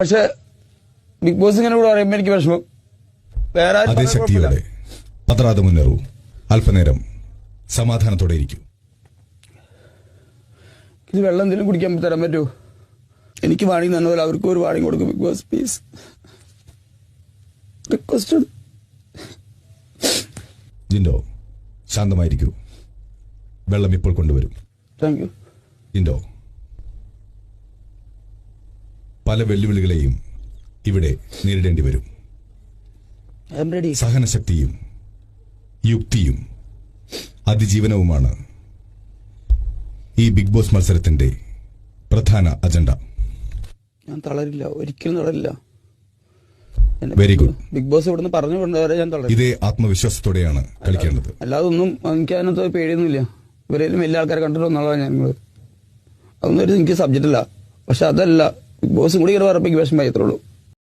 പക്ഷെ big boss ഇങ്ങനെ കൂടെ പറയുമ്പോൾ എനിക്ക് വിഷമം. വേറെ അതേ ശക്തിയോടെ പതറാതെ മുന്നേറൂ. അല്പനേരം സമാധാനത്തോടെ ഇരിക്കൂ. ഇത് വെള്ളം എന്തെങ്കിലും കുടിക്കാൻ തരാൻ പറ്റുമോ? എനിക്ക് വാണിംഗ് തന്നെ പോലെ അവർക്കും ഒരു വാണിംഗ് കൊടുക്കും. Bigg Boss please, request. Jinto, ശാന്തമായിരിക്കൂ. വെള്ളം ഇപ്പോൾ കൊണ്ടുവരും. Thank you. ജിൻഡോ, പല വെല്ലുവിളികളെയും ഇവിടെ നേരിടേണ്ടി വരും. സഹനശക്തിയും യുക്തിയും അതിജീവനവുമാണ് ഈ ബിഗ് ബോസ് മത്സരത്തിന്റെ പ്രധാന അജണ്ട. ഞാൻ തളരില്ല, ഒരിക്കലും തളരില്ല. Very good. ബിഗ് ബോസ് ഇവിടുന്ന് പറഞ്ഞു കൊണ്ടുവരെ ഞാൻ തളരും. ഇതേ ആത്മവിശ്വാസത്തോടെയാണ് കളിക്കേണ്ടത്. അല്ലാതെ ഒന്നും എനിക്ക് അതിനകത്ത് പേടിയൊന്നുമില്ല. ഇവരേലും വലിയ ആൾക്കാരെ കണ്ടിട്ടൊന്നുള്ളതാണ് ഞങ്ങൾ. അതൊന്നും എനിക്ക് സബ്ജക്റ്റ് അല്ല. പക്ഷെ അതല്ല, ബിഗ് ബോസും കൂടി ഇങ്ങനെ പറഞ്ഞപ്പോൾ എനിക്ക് വിഷമം ആയിത്രേ ഉള്ളൂ.